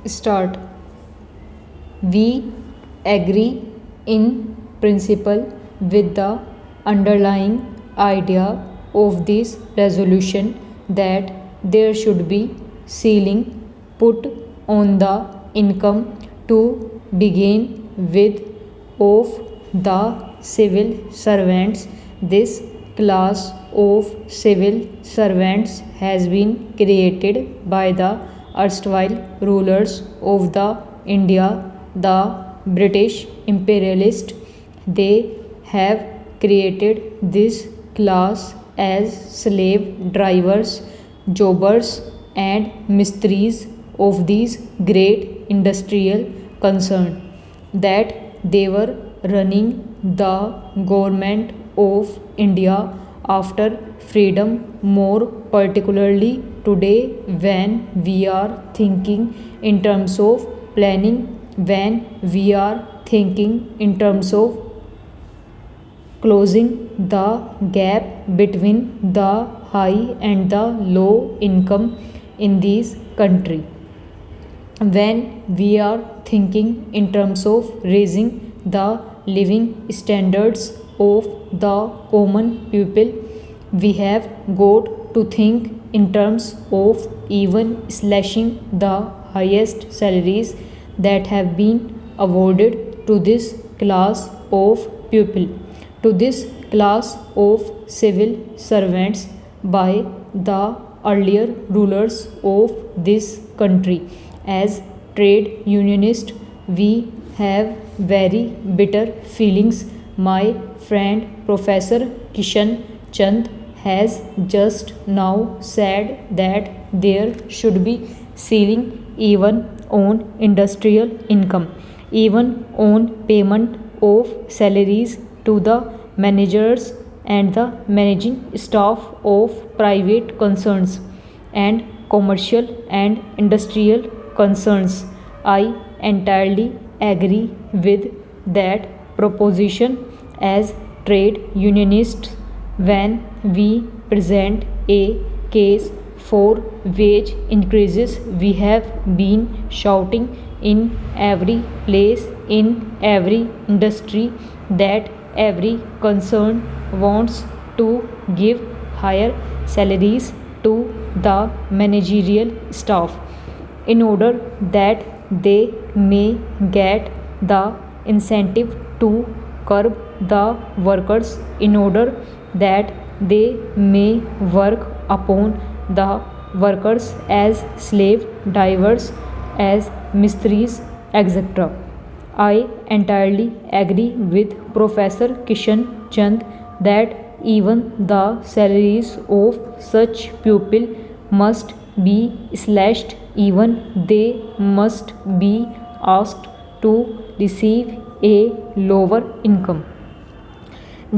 start. We agree in principle with the underlying idea of this resolution that there should be ceiling put on the income to begin with of the civil servants. This class of civil servants has been created by the erstwhile rulers of the India, the British imperialist. They have created this class as slave drivers, jobbers, and mistries of these great industrial concerns that they were running the government of India after freedom, more particularly today when we are thinking in terms of planning, when we are thinking in terms of closing the gap between the high and the low income in this country, when we are thinking in terms of raising the living standards of the common people, we have got to think in terms of even slashing the highest salaries that have been awarded to this class of people, to this class of civil servants by the earlier rulers of this country. As trade unionists, we have very bitter feelings. My friend Professor Kishan Chand has just now said that there should be ceiling even on industrial income, even on payment of salaries to the managers and the managing staff of private concerns and commercial and industrial concerns. I entirely agree with that proposition. As trade unionists, when we present a case for wage increases, we have been shouting in every place, in every industry, that every concern wants to give higher salaries to the managerial staff in order that they may get the incentive to curb the workers, in order that they may work upon the workers as slave drivers, as mistries, etc. I entirely agree with Professor Kishan Chand that even the salaries of such people must be slashed, even they must be asked to receive a lower income.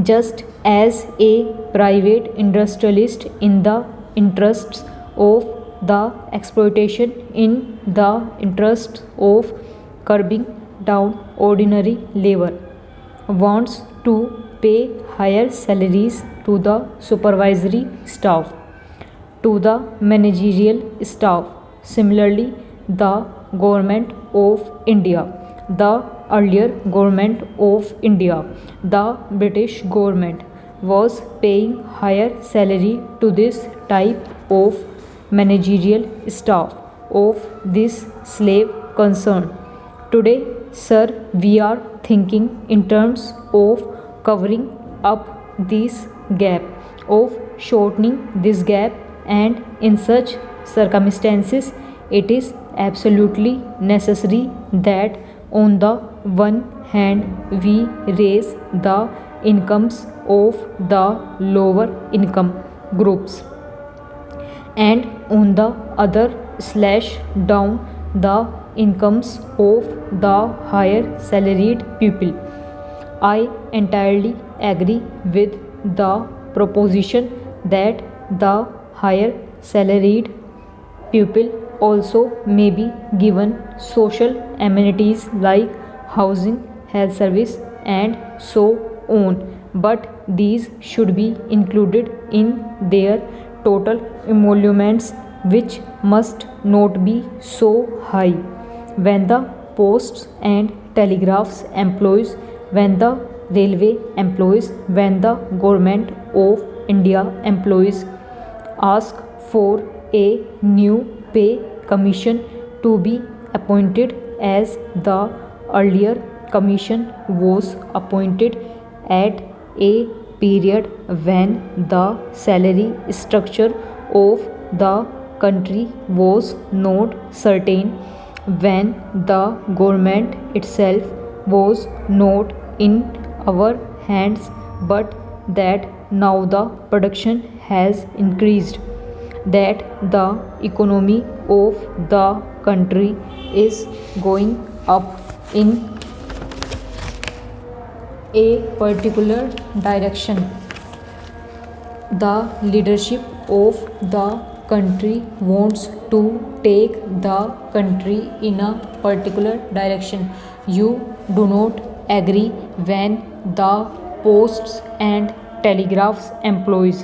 Just as a private industrialist, in the interests of the exploitation, in the interests of curbing down ordinary labor, wants to pay higher salaries to the supervisory staff, to the managerial staff. Similarly, the government of India, the earlier government of India, the British government, was paying higher salary to this type of managerial staff of this slave concern. Today, sir, we are thinking in terms of covering up this gap, of shortening this gap, and in such circumstances, it is absolutely necessary that on the one hand we raise the incomes of the lower income groups, and on the other slash down the incomes of the higher salaried people. I entirely agree with the proposition that the higher salaried people also may be given social amenities like housing, health service, and so on, but these should be included in their total emoluments, which must not be so high when the posts and telegraphs employees, when the railway employees, when the government of India employees ask for a new pay commission to be appointed, as the earlier commission was appointed at a period when the salary structure of the country was not certain, when the government itself was not in our hands, but that now the production has increased, that the economy of the country is going up in a particular direction. The leadership of the country wants to take the country in a particular direction. You do not agree when the posts and telegraphs employees,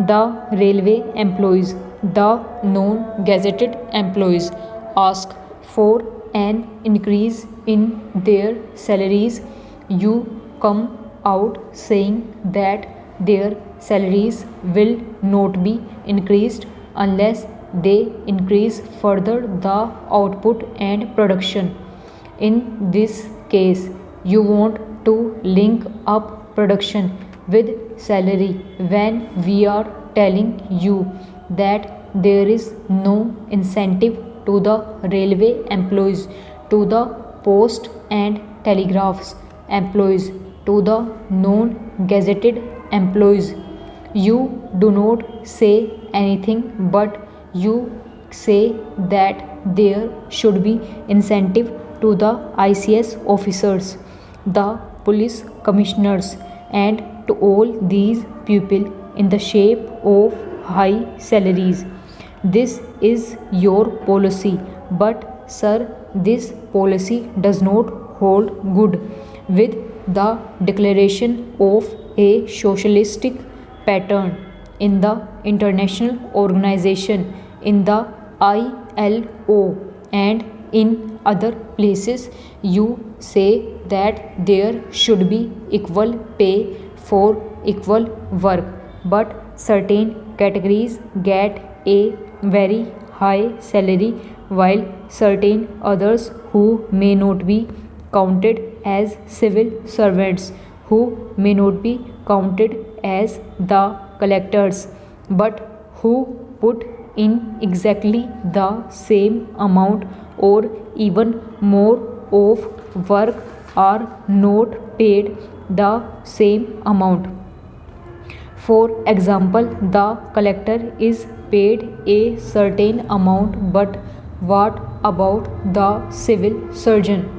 the railway employees, the non-gazetted employees ask for an increase in their salaries. You come out saying that their salaries will not be increased unless they increase further the output and production. In this case, you want to link up production with salary when we are telling you that there is no incentive to the railway employees, to the post and telegraphs employees, to the non-gazetted employees. You do not say anything, but you say that there should be incentive to the ICS officers, the police commissioners, and to all these people in the shape of high salaries. This is your policy, but sir, this policy does not hold good with the declaration of a socialistic pattern in the international organization, in the ILO, and in other places. You say that there should be equal pay for equal work, but certain categories get a very high salary while certain others who may not be counted as civil servants, who may not be counted as the collectors, but who put in exactly the same amount or even more of work, are not paid the same amount. For example, the collector is paid a certain amount, but what about the civil surgeon?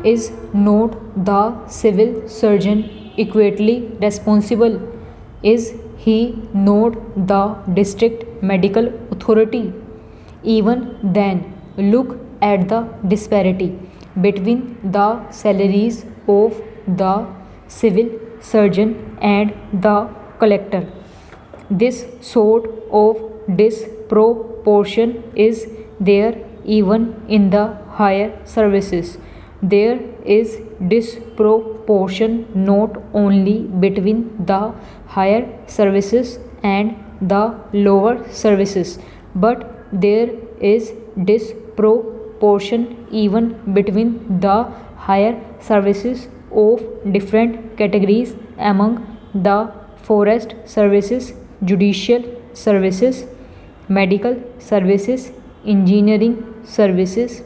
Is not the civil surgeon equally responsible? Is he not the district medical authority? Even then, look at the disparity between the salaries of the civil surgeon and the collector. This sort of disproportion is there even in the higher services. There is disproportion not only between the higher services and the lower services, but there is disproportion even between the higher services of different categories among the forest services, judicial services, medical services, engineering services.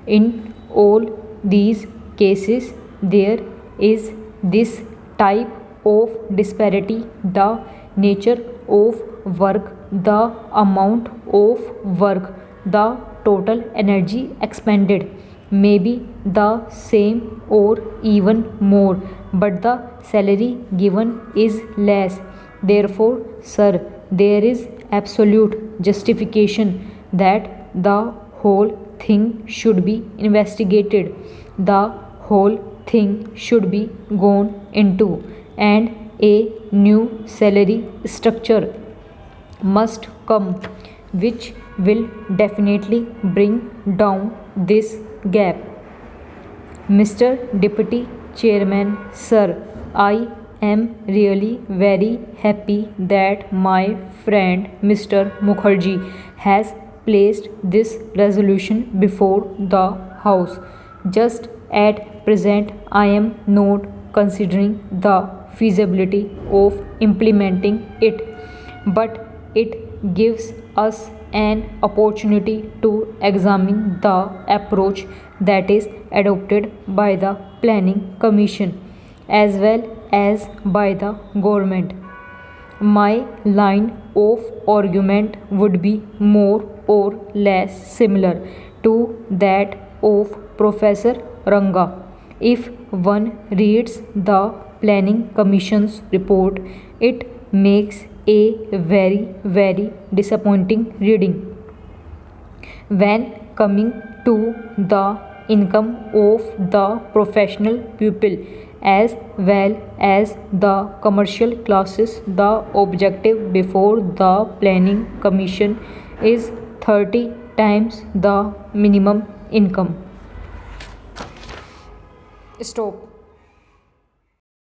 In all these cases, there is this type of disparity: the nature of work, the amount of work, the total energy expended may be the same or even more, but the salary given is less. Therefore, sir, there is absolute justification that the whole thing should be investigated, the whole thing should be gone into, and a new salary structure must come which will definitely bring down this gap. Mr. Deputy Chairman, Sir, I am really very happy that my friend Mr. Mukherjee has placed this resolution before the House. Just at present, I am not considering the feasibility of implementing it, but it gives us an opportunity to examine the approach that is adopted by the Planning Commission as well as by the government. My line of argument would be more or less similar to that of Professor Ranga. If one reads the Planning Commission's report, it makes a very disappointing reading. When coming to the income of the professional pupil as well as the commercial classes, the objective before the Planning Commission is 30 times the minimum income. Stop.